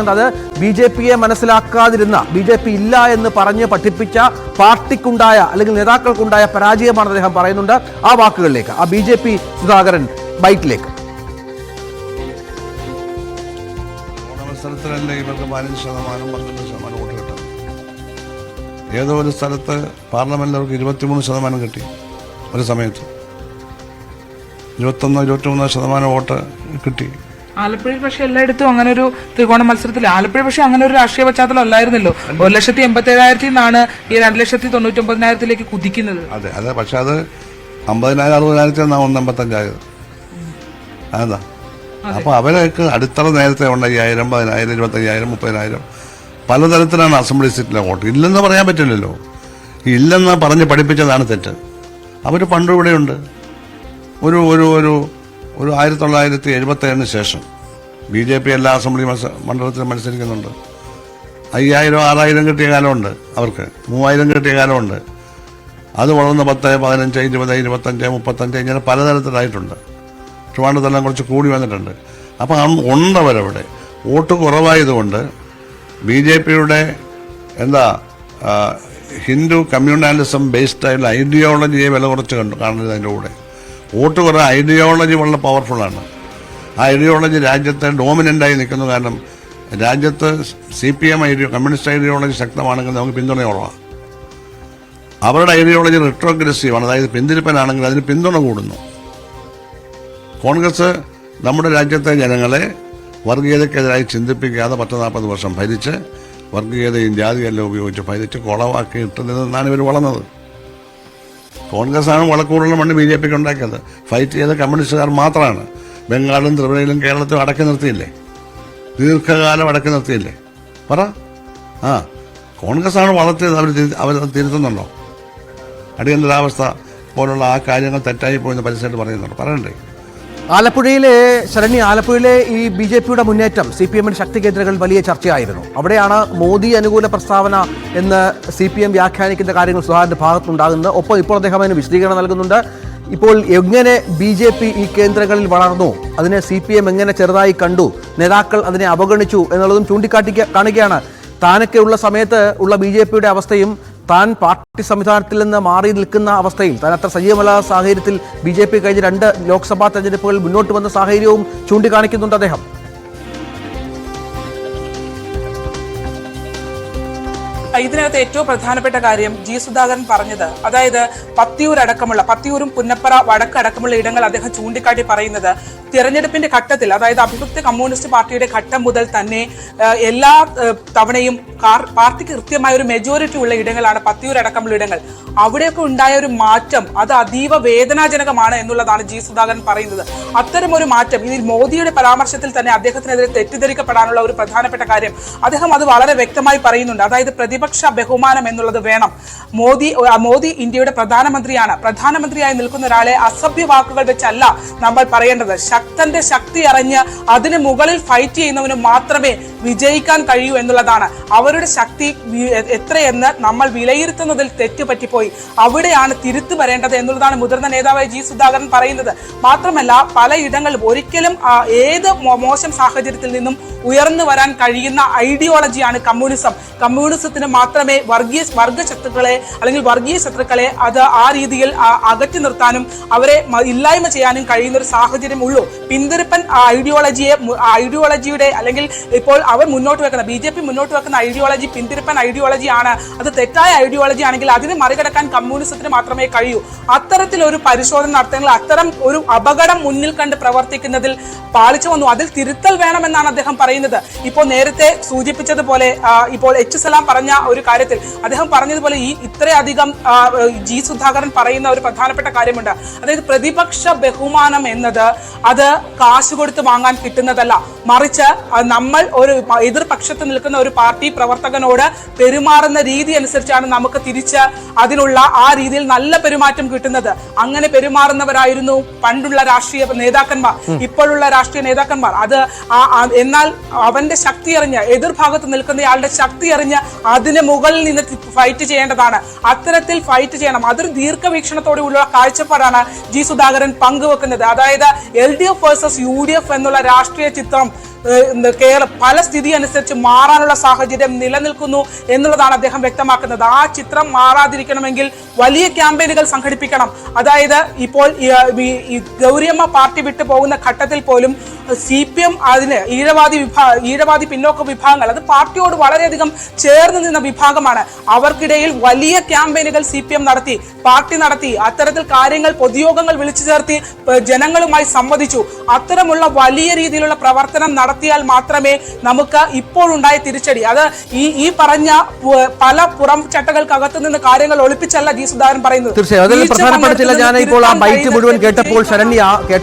അത് BJP-യെ മനസ്സിലാക്കാതിരുന്ന, BJP ഇല്ല എന്ന് പറഞ്ഞ് പഠിപ്പിച്ച പാർട്ടിക്കുണ്ടായ അല്ലെങ്കിൽ നേതാക്കൾക്കുണ്ടായ പരാജയമാണെന്ന് അദ്ദേഹം പറയുന്നുണ്ട്. ആ വാക്കുകളിലേക്ക്, ആ BJP സുധാകരൻ ബൈറ്റിലേക്ക്. ഓണമത്സരത്തിലല്ലേ ഇവർക്ക് 15%, 12% വോട്ട് കിട്ടും. ഏതോ ഒരു സ്ഥലത്ത് പാർലമെന്റിൽ അവർക്ക് 23% കിട്ടി. ഒരു സമയത്ത് 21-23% വോട്ട് കിട്ടി. ആലപ്പുഴയിൽ പക്ഷെ എല്ലായിടത്തും അങ്ങനെ ഒരു ത്രികോണ മത്സരത്തിൽ ആലപ്പുഴ പക്ഷെ അങ്ങനെ ഒരു രാഷ്ട്രീയ പശ്ചാത്തലം അല്ലായിരുന്നല്ലോ. 1,87,000 നിന്നാണ് ഈ 2,99,000 കുതിക്കുന്നത്. അതെ അതെ, പക്ഷെ അത് 50,000-60,000 1,85,000. അതാ. അപ്പൊ അവരൊക്കെ അടിത്തറ നേരത്തെ ഉണ്ട്. 5,000, 10,000, 25,000, 30,000 പലതരത്തിലാണ് അസംബ്ലി സീറ്റിലെ വോട്ട്. ഇല്ലെന്ന് പറയാൻ പറ്റില്ലല്ലോ. ഇല്ലെന്ന് പറഞ്ഞ് പഠിപ്പിച്ചതാണ് തെറ്റ്. അവർ പണ്ടും ഇവിടെയുണ്ട്. ഒരു ഒരു ഒരു ഒരു 1977 ശേഷം BJP എല്ലാ അസംബ്ലി മണ്ഡലത്തിലും മത്സരിക്കുന്നുണ്ട്. 5,000, 6,000 കിട്ടിയ കാലമുണ്ട്, അവർക്ക് 3,000 കിട്ടിയ കാലമുണ്ട്. അത് വളർന്ന് 10, 15, 20, 25, 35 ഇങ്ങനെ പലതരത്തിലായിട്ടുണ്ട്. ട്രിവാൻഡ്രത്തെല്ലാം കുറച്ച് കൂടി വന്നിട്ടുണ്ട്. അപ്പം ഉണ്ടവരവിടെ. വോട്ട് കുറവായതുകൊണ്ട് BJP-യുടെ ഹിന്ദു കമ്മ്യൂണാലിസം ബേസ്ഡായുള്ള ഐഡിയോളജിയെ വില കുറച്ച് കാണരുത്. അതിൻ്റെ കൂടെ വോട്ട് കുറേ ഐഡിയോളജി വളരെ പവർഫുള്ളാണ്. ആ ഐഡിയോളജി രാജ്യത്തെ ഡോമിനൻ്റായി നിൽക്കുന്നു. കാരണം രാജ്യത്ത് CPM കമ്മ്യൂണിസ്റ്റ് ഐഡിയോളജി ശക്തമാണെങ്കിൽ നമുക്ക് പിന്തുണ കുറവാണ്. അവരുടെ ഐഡിയോളജി റിട്രോഗ്രസീവാണ്. അതായത് പിന്തിരിപ്പനാണെങ്കിൽ അതിന് പിന്തുണ കൂടുന്നു. കോൺഗ്രസ് നമ്മുടെ രാജ്യത്തെ ജനങ്ങളെ വർഗീയതയ്ക്കെതിരായി ചിന്തിപ്പിക്കാതെ 10-40 വർഷം ഭരിച്ച് വർഗീയതയും ജാതിയെല്ലാം ഉപയോഗിച്ച് ഭരിച്ച് കുളവാക്കി ഇട്ടുനിന്നാണ് ഇവർ വളർന്നത്. കോൺഗ്രസ്സാണ് വളക്കൂടുള്ള മണ്ണ് BJP-ക്ക് ഉണ്ടാക്കിയത്. ഫൈറ്റ് ചെയ്ത കമ്മ്യൂണിസ്റ്റുകാർ മാത്രമാണ്. ബംഗാളും ത്രിപുരയിലും കേരളത്തിലും അടക്കി നിർത്തിയില്ലേ? ദീർഘകാലം അടക്കി നിർത്തിയില്ലേ? പറ. കോൺഗ്രസ്സാണ് വളർത്തിയത്. അവർ തിരുത്തുന്നുണ്ടോ? അടിയന്തരാവസ്ഥ പോലുള്ള ആ കാര്യങ്ങൾ തെറ്റായി പോയെന്ന് പരസ്യമായിട്ട് പറയുന്നുണ്ടോ? പറയണ്ടേ? ആലപ്പുഴയിലെ ഈ BJP-യുടെ മുന്നേറ്റം CPM-ന്റെ ശക്തി കേന്ദ്രങ്ങളിൽ വലിയ ചർച്ചയായിരുന്നു. അവിടെയാണ് മോദി അനുകൂല പ്രസ്താവന എന്ന് CPM വ്യാഖ്യാനിക്കുന്ന കാര്യങ്ങൾ സുധാകരന്റെ ഭാഗത്തുണ്ടാകുന്നത്. ഒപ്പം ഇപ്പോൾ അദ്ദേഹം അതിന് വിശദീകരണം നൽകുന്നുണ്ട്. ഇപ്പോൾ എങ്ങനെ BJP ഈ കേന്ദ്രങ്ങളിൽ വളർന്നു, അതിനെ CPM എങ്ങനെ ചെറുതായി കണ്ടു, നേതാക്കൾ അതിനെ അവഗണിച്ചു എന്നുള്ളതും കാണിക്കുകയാണ്. താനൊക്കെ ഉള്ള സമയത്ത് ഉള്ള BJP-യുടെ അവസ്ഥയും താൻ പാർട്ടി സംവിധാനത്തിൽ നിന്ന് മാറി നിൽക്കുന്ന അവസ്ഥയിൽ, താൻ അത്ര സജീവമല്ലാത്ത സാഹചര്യത്തിൽ BJP കഴിഞ്ഞ 2 ലോക്സഭാ തെരഞ്ഞെടുപ്പുകളിൽ മുന്നോട്ട് വന്ന സാഹചര്യവും ചൂണ്ടിക്കാണിക്കുന്നുണ്ട് അദ്ദേഹം. ഇതിനകത്ത് ഏറ്റവും പ്രധാനപ്പെട്ട കാര്യം സുധാകരൻ പറഞ്ഞത്, അതായത് പത്തിയൂരും പുന്നപ്പറ വടക്കടക്കമുള്ള ഇടങ്ങൾ അദ്ദേഹം ചൂണ്ടിക്കാട്ടി പറയുന്നത് തിരഞ്ഞെടുപ്പിന്റെ ഘട്ടത്തിൽ, അതായത് അഭിവൃദ്ധി കമ്മ്യൂണിസ്റ്റ് പാർട്ടിയുടെ ഘട്ടം മുതൽ തന്നെ എല്ലാ തവണയും പാർട്ടിക്ക് കൃത്യമായ ഒരു മെജോറിറ്റി ഉള്ള ഇടങ്ങളാണ് പത്തിയൂരടക്കമുള്ള ഇടങ്ങൾ. അവിടെയൊക്കെ ഉണ്ടായ ഒരു മാറ്റം അത് അതീവ വേദനാജനകമാണ് എന്നുള്ളതാണ് സുധാകരൻ പറയുന്നത്. അത്തരം ഒരു മാറ്റം ഈ മോദിയുടെ പരാമർശത്തിൽ തന്നെ അദ്ദേഹത്തിനെതിരെ തെറ്റിദ്ധരിക്കപ്പെടാനുള്ള ഒരു പ്രധാനപ്പെട്ട കാര്യം അദ്ദേഹം അത് വളരെ വ്യക്തമായി പറയുന്നുണ്ട്. അതായത് പ്രതിപക്ഷ ബഹുമാനം എന്നുള്ളത് വേണം. മോദി ഇന്ത്യയുടെ പ്രധാനമന്ത്രിയാണ്. പ്രധാനമന്ത്രിയായി നിൽക്കുന്ന ഒരാളെ അസഭ്യ വാക്കുകൾ വെച്ചല്ല നമ്മൾ പറയേണ്ടത്. ശക്തന്റെ ശക്തി അറിഞ്ഞ് അതിന് മുകളിൽ ഫൈറ്റ് ചെയ്യുന്നവന് മാത്രമേ വിജയിക്കാൻ കഴിയൂ എന്നുള്ളതാണ്. അവരുടെ ശക്തി എത്രയെന്ന് നമ്മൾ വിലയിരുത്തുന്നതിൽ തെറ്റുപറ്റിപ്പോയി. അവിടെയാണ് തിരുത്തു വരേണ്ടത് എന്നുള്ളതാണ് മുതിർന്ന നേതാവായ സുധാകരൻ പറയുന്നത്. മാത്രമല്ല പലയിടങ്ങളിലും ഒരിക്കലും ഏത് മോശം സാഹചര്യത്തിൽ നിന്നും ഉയർന്നു വരാൻ കഴിയുന്ന ഐഡിയോളജിയാണ് കമ്മ്യൂണിസം. കമ്മ്യൂണിസത്തിന് മാത്രമേ വർഗശത്രുക്കളെ അല്ലെങ്കിൽ വർഗീയ ശത്രുക്കളെ അത് ആ രീതിയിൽ അകറ്റി നിർത്താനും അവരെ ഇല്ലായ്മ ചെയ്യാനും കഴിയുന്ന ഒരു സാഹചര്യം ഉള്ളൂ. പിന്തിരിപ്പൻ ഐഡിയോളജിയുടെ അല്ലെങ്കിൽ ഇപ്പോൾ അവർ മുന്നോട്ട് വെക്കുന്ന BJP മുന്നോട്ട് വെക്കുന്ന ഐഡിയോളജി പിന്തിരിപ്പൻ ഐഡിയോളജി ആണ്. അത് തെറ്റായ ഐഡിയോളജി ആണെങ്കിൽ അതിനെ മറികടക്കാൻ കമ്മ്യൂണിസത്തിന് മാത്രമേ കഴിയൂ. അത്തരത്തിലൊരു പരിശോധന നടത്തുന്നത്, അത്തരം ഒരു അപകടം മുന്നിൽ കണ്ട് പ്രവർത്തിക്കുന്നതിൽ പാളിച്ചു വന്നു. അതിൽ തിരുത്തൽ വേണമെന്നാണ് അദ്ദേഹം പറയുന്നത്. ഇപ്പോൾ നേരത്തെ സൂചിപ്പിച്ചതുപോലെ ഇപ്പോൾ സലാം പറഞ്ഞ ഒരു കാര്യത്തിൽ അദ്ദേഹം പറഞ്ഞതുപോലെ ഇത്രയധികം സുധാകരൻ പറയുന്ന ഒരു പ്രധാനപ്പെട്ട കാര്യമുണ്ട്. അതായത് പ്രതിപക്ഷ ബഹുമാനം എന്നത് അത് കാശ് കൊടുത്ത് വാങ്ങാൻ കിട്ടുന്നതല്ല. മറിച്ച് നമ്മൾ ഒരു എതിർപക്ഷത്ത് നിൽക്കുന്ന ഒരു പാർട്ടി പ്രവർത്തകനോട് പെരുമാറുന്ന രീതി അനുസരിച്ചാണ് നമുക്ക് തിരിച്ച് അതിനുള്ള ആ രീതിയിൽ നല്ല പെരുമാറ്റം കിട്ടുന്നത്. അങ്ങനെ പെരുമാറുന്നവരായിരുന്നു പണ്ടുള്ള രാഷ്ട്രീയ നേതാക്കന്മാർ, ഇപ്പോഴുള്ള രാഷ്ട്രീയ നേതാക്കന്മാർ. എന്നാൽ അവന്റെ ശക്തി അറിഞ്ഞ്, എതിർഭാഗത്ത് നിൽക്കുന്നയാളുടെ ശക്തി അറിഞ്ഞ് അതിന് മുകളിൽ നിന്ന് ഫൈറ്റ് ചെയ്യേണ്ടതാണ്. അത്തരത്തിൽ ഫൈറ്റ് ചെയ്യണം. അതൊരു ദീർഘവീക്ഷണത്തോടെയുള്ള കാഴ്ചപ്പാടാണ് സുധാകരൻ പങ്കുവെക്കുന്നത്. അതായത് LDF വേഴ്സസ് UDF എന്നുള്ള രാഷ്ട്രീയ ചിത്രം പല സ്ഥിതി അനുസരിച്ച് മാറാനുള്ള സാഹചര്യം നിലനിൽക്കുന്നു എന്നുള്ളതാണ് അദ്ദേഹം വ്യക്തമാക്കുന്നത്. ആ ചിത്രം മാറാതിരിക്കണമെങ്കിൽ വലിയ ക്യാമ്പയിനുകൾ സംഘടിപ്പിക്കണം. അതായത് ഇപ്പോൾ ഈ ഗൗരിയമ്മ പാർട്ടി വിട്ടു പോകുന്ന ഘട്ടത്തിൽ പോലും CPM അതിന് ഈഴവാദി പിന്നോക്ക വിഭാഗങ്ങൾ, അത് പാർട്ടിയോട് വളരെയധികം ചേർന്ന് നിന്ന വിഭാഗമാണ്. അവർക്കിടയിൽ വലിയ ക്യാമ്പയിനുകൾ CPM നടത്തി, പാർട്ടി നടത്തി, അത്തരത്തിൽ കാര്യങ്ങൾ പൊതുയോഗങ്ങൾ വിളിച്ചു ചേർത്തി ജനങ്ങളുമായി സംവദിച്ചു. അത്തരമുള്ള വലിയ രീതിയിലുള്ള പ്രവർത്തനം നടത്തിയാൽ മാത്രമേ നമുക്ക് ഇപ്പോഴുണ്ടായ തിരിച്ചടി, അത് ഈ പറഞ്ഞ പല പുറം ചട്ടകൾക്കകത്ത് നിന്ന് കാര്യങ്ങൾ ഒളിപ്പിച്ചല്ല ജി സുധാകരൻ പറയുന്നത്. തീർച്ചയായും അതിൽ പ്രധാനപ്പെട്ട ചില, ഞാൻ ഇപ്പോൾ ആ ബൈറ്റ് മുഴുവൻ കേട്ടപ്പോൾ ശരണ്യ